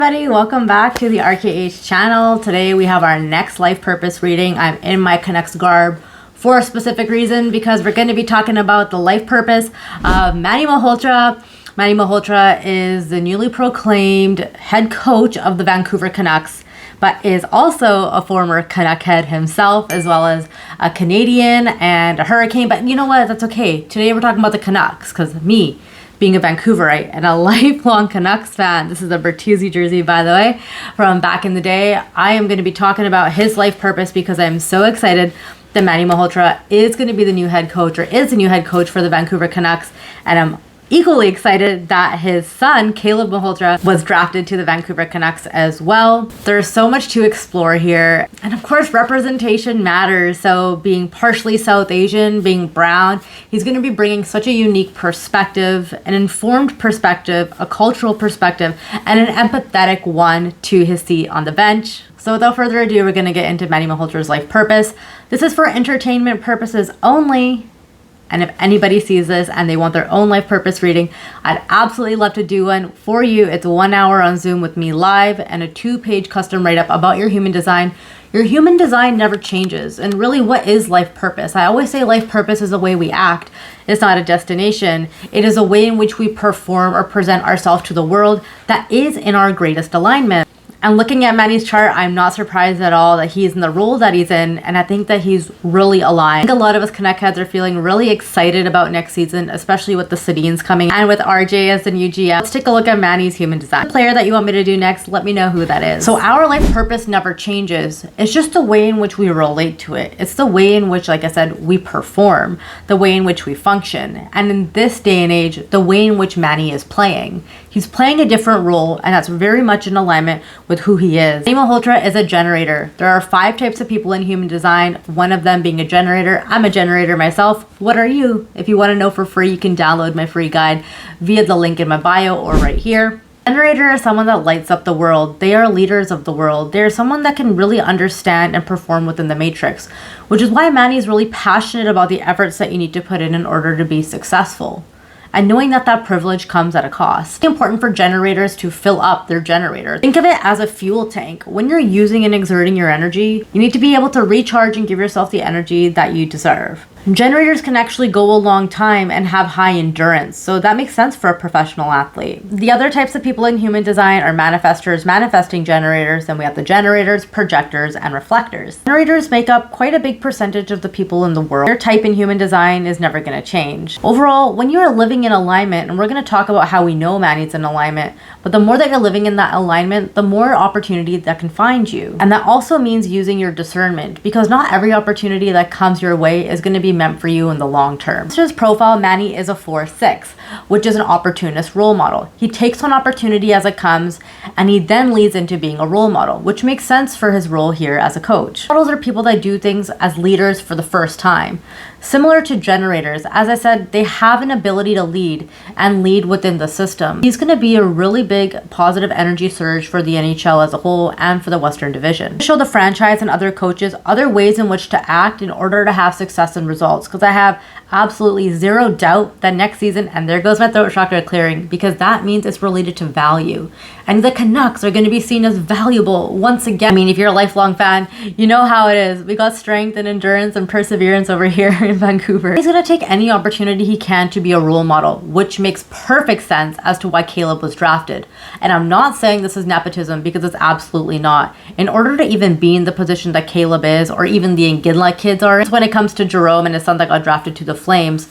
Everybody, welcome back to the RKH channel. Today we have our next life purpose reading. I'm in my Canucks garb for a specific reason because we're going to be talking about the life purpose of Manny Malhotra. Manny Malhotra is the newly proclaimed head coach of the Vancouver Canucks, but is also a former Canuck head himself, as well as a Canadian and a Hurricane. But you know what? That's okay. Today we're talking about the Canucks because me, being a Vancouverite and a lifelong Canucks fan, this is a Bertuzzi jersey, by the way, from back in the day. I am going to be talking about his life purpose because I'm so excited that Manny Malhotra is going to be the new head coach, or is the new head coach for the Vancouver Canucks. And I'm equally excited that his son, Caleb Malhotra, was drafted to the Vancouver Canucks as well. There's so much to explore here. And of course, representation matters. So being partially South Asian, being brown, he's going to be bringing such a unique perspective, an informed perspective, a cultural perspective, and an empathetic one to his seat on the bench. So without further ado, we're going to get into Manny Malhotra's life purpose. This is for entertainment purposes only. And if anybody sees this and they want their own life purpose reading, I'd absolutely love to do one for you. It's 1 hour on Zoom with me live and a 2-page custom write-up about your human design. Your human design never changes. And really, what is life purpose? I always say life purpose is the way we act. It's not a destination. It is a way in which we perform or present ourselves to the world that is in our greatest alignment. And looking at Manny's chart, I'm not surprised at all that he's in the role that he's in, and I think that he's really aligned. I think a lot of us Canuck heads are feeling really excited about next season, especially with the Sedins coming and with RJ as the new GM. Let's take a look at Manny's human design. The player that you want me to do next, let me know who that is. So our life purpose never changes. It's just the way in which we relate to it. It's the way in which, like I said, we perform, the way in which we function. And in this day and age, the way in which Manny is playing. He's playing a different role, and that's very much in alignment with who he is. Manny Malhotra is a generator. There are 5 types of people in human design, one of them being a generator. I'm a generator myself. What are you? If you want to know for free, you can download my free guide via the link in my bio or right here. Generator is someone that lights up the world. They are leaders of the world. They're someone that can really understand and perform within the matrix, which is why Manny is really passionate about the efforts that you need to put in order to be successful. And knowing that that privilege comes at a cost. It's important for generators to fill up their generator. Think of it as a fuel tank. When you're using and exerting your energy, you need to be able to recharge and give yourself the energy that you deserve. Generators can actually go a long time and have high endurance, so that makes sense for a professional athlete. The other types of people in human design are manifestors, manifesting generators, then we have the generators, projectors, and reflectors. Generators make up quite a big percentage of the people in the world. Their type in human design is never going to change. Overall, when you are living in alignment, and we're going to talk about how we know Manny's in alignment, but the more that you're living in that alignment, the more opportunity that can find you. And that also means using your discernment, because not every opportunity that comes your way is going to be meant for you in the long term. So his profile, Manny is a 4-6, which is an opportunist role model. He takes on opportunity as it comes, and he then leads into being a role model, which makes sense for his role here as a coach. Models are people that do things as leaders for the first time. Similar to generators, as I said, they have an ability to lead and lead within the system. He's going to be a really big positive energy surge for the NHL as a whole and for the Western Division. Show the franchise and other coaches other ways in which to act in order to have success and results, because I have absolutely zero doubt that next season, and there goes my throat chakra clearing, because that means it's related to value. And the Canucks are going to be seen as valuable once again. I mean, if you're a lifelong fan, you know how it is. We got strength and endurance and perseverance over here in Vancouver. He's going to take any opportunity he can to be a role model, which makes perfect sense as to why Caleb was drafted. And I'm not saying this is nepotism, because it's absolutely not. In order to even be in the position that Caleb is, or even the Nginla kids are, when it comes to Jerome and his son that got drafted to the Flames,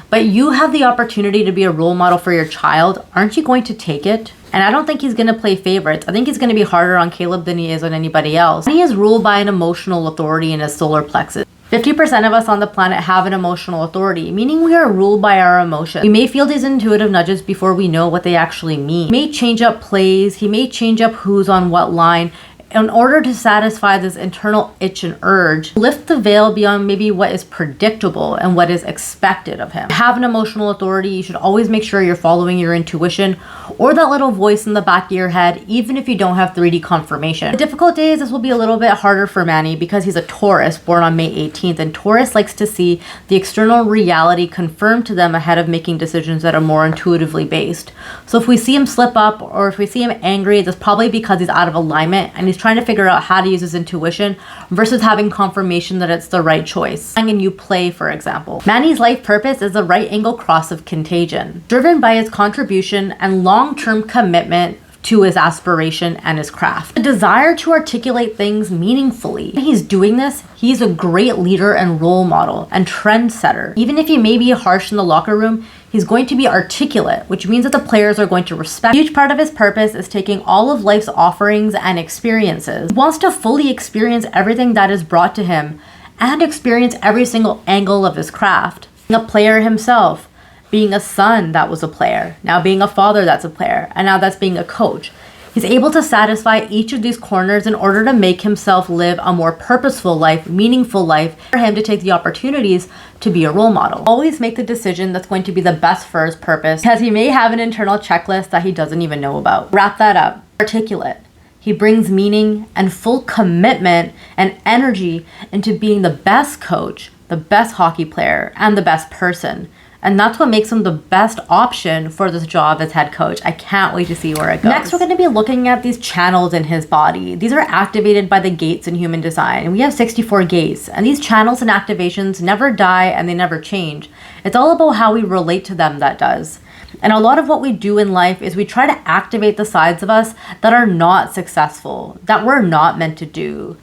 but you have the opportunity to be a role model for your child, aren't you going to take it? And I don't think he's going to play favorites. I think he's going to be harder on Caleb than he is on anybody else. He is ruled by an emotional authority in his solar plexus. 50% of us on the planet have an emotional authority, meaning we are ruled by our emotions. We may feel these intuitive nudges before we know what they actually mean. He may change up plays. He may change up who's on what line in order to satisfy this internal itch and urge, lift the veil beyond maybe what is predictable and what is expected of him. To have an emotional authority, you should always make sure you're following your intuition or that little voice in the back of your head, even if you don't have 3D confirmation. The difficult days, this will be a little bit harder for Manny because he's a Taurus born on May 18th, and Taurus likes to see the external reality confirmed to them ahead of making decisions that are more intuitively based. So if we see him slip up or if we see him angry, that's probably because he's out of alignment and he's trying to figure out how to use his intuition versus having confirmation that it's the right choice. And you play, for example. Manny's life purpose is the right angle cross of contagion, driven by his contribution and long-term commitment to his aspiration and his craft. The desire to articulate things meaningfully. When he's doing this, he's a great leader and role model and trendsetter. Even if he may be harsh in the locker room, he's going to be articulate, which means that the players are going to respect. A huge part of his purpose is taking all of life's offerings and experiences. He wants to fully experience everything that is brought to him and experience every single angle of his craft. Being a player himself, being a son that was a player, now being a father that's a player, and now that's being a coach. He's able to satisfy each of these corners in order to make himself live a more purposeful life, meaningful life, for him to take the opportunities to be a role model. Always make the decision that's going to be the best for his purpose, because he may have an internal checklist that he doesn't even know about. Wrap that up. Articulate. He brings meaning and full commitment and energy into being the best coach, the best hockey player, and the best person. And that's what makes him the best option for this job as head coach. I can't wait to see where it goes. Next, we're going to be looking at these channels in his body. These are activated by the gates in human design. And we have 64 gates. And these channels and activations never die and they never change. It's all about how we relate to them that does. And a lot of what we do in life is we try to activate the sides of us that are not successful, that we're not meant to do.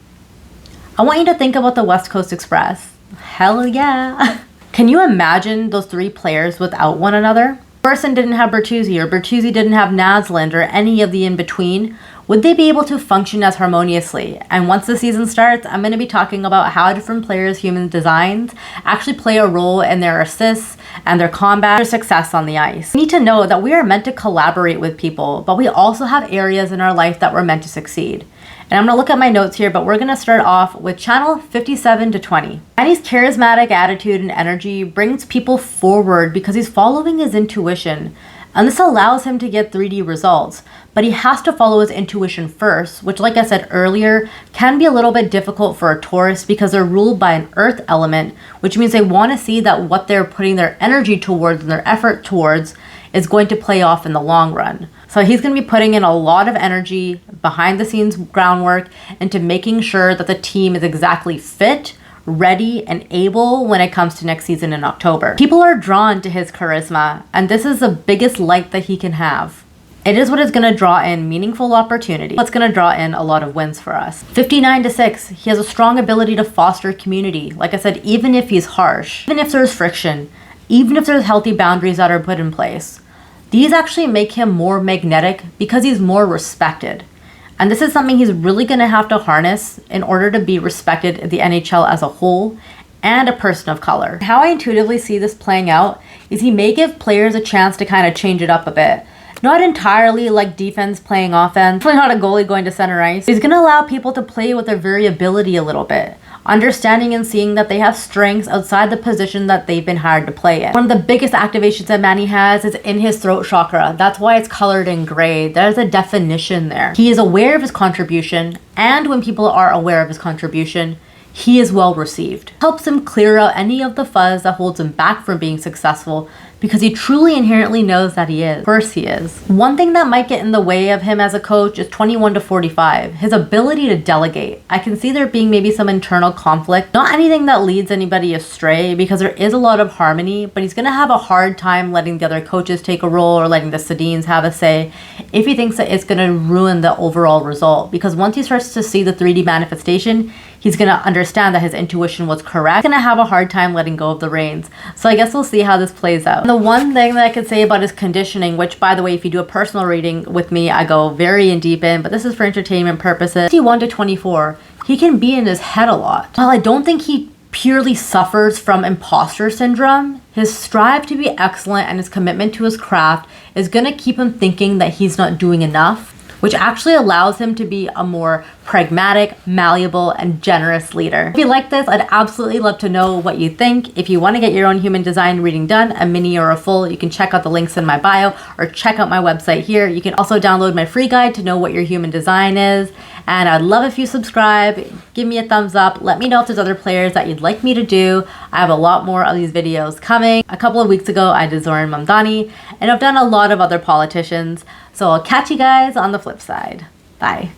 I want you to think about the West Coast Express. Hell yeah. Can you imagine those three players without one another? Person didn't have Bertuzzi, or Bertuzzi didn't have Naslund, or any of the in-between. Would they be able to function as harmoniously? And once the season starts, I'm going to be talking about how different players' human designs actually play a role in their assists and their combat or success on the ice. We need to know that we are meant to collaborate with people, but we also have areas in our life that we're meant to succeed. And I'm going to look at my notes here, but we're going to start off with channel 57 to 20. Manny's charismatic attitude and energy brings people forward because he's following his intuition. And this allows him to get 3D results. But he has to follow his intuition first, which, like I said earlier, can be a little bit difficult for a Taurus because they're ruled by an earth element, which means they want to see that what they're putting their energy towards and their effort towards is going to play off in the long run. So he's going to be putting in a lot of energy, behind the scenes groundwork, into making sure that the team is exactly fit, ready, and able when it comes to next season in October. People are drawn to his charisma, and this is the biggest light that he can have. It is what is going to draw in meaningful opportunity. What's going to draw in a lot of wins for us. 59 to 6, he has a strong ability to foster community. Like I said, even if he's harsh, even if there's friction, even if there's healthy boundaries that are put in place, these actually make him more magnetic because he's more respected. And this is something he's really going to have to harness in order to be respected in the NHL as a whole and a person of color. How I intuitively see this playing out is he may give players a chance to kind of change it up a bit. Not entirely like defense playing offense, definitely not a goalie going to center ice. He's going to allow people to play with their variability a little bit, understanding and seeing that they have strengths outside the position that they've been hired to play in. One of the biggest activations that Manny has is in his throat chakra. That's why it's colored in gray. There's a definition there. He is aware of his contribution, and when people are aware of his contribution, he is well received. Helps him clear out any of the fuzz that holds him back from being successful, because he truly inherently knows that he is. Of course he is. One thing that might get in the way of him as a coach is 21 to 45, his ability to delegate. I can see there being maybe some internal conflict, not anything that leads anybody astray because there is a lot of harmony, but he's gonna have a hard time letting the other coaches take a role or letting the Sedins have a say if he thinks that it's gonna ruin the overall result. Because once he starts to see the 3D manifestation, he's going to understand that his intuition was correct. He's going to have a hard time letting go of the reins. So I guess we'll see how this plays out. And the one thing that I could say about his conditioning, which by the way, if you do a personal reading with me, I go very in deep in, but this is for entertainment purposes. 51 to 24, he can be in his head a lot. While I don't think he purely suffers from imposter syndrome, his strive to be excellent and his commitment to his craft is going to keep him thinking that he's not doing enough. which actually allows him to be a more pragmatic, malleable, and generous leader. If you like this, I'd absolutely love to know what you think. If you want to get your own human design reading done, a mini or a full, you can check out the links in my bio or check out my website here. You can also download my free guide to know what your human design is. And I'd love if you subscribe, give me a thumbs up, let me know if there's other players that you'd like me to do. I have a lot more of these videos coming. A couple of weeks ago, I did Zoran Mamdani, and I've done a lot of other politicians. So I'll catch you guys on the flip side. Bye.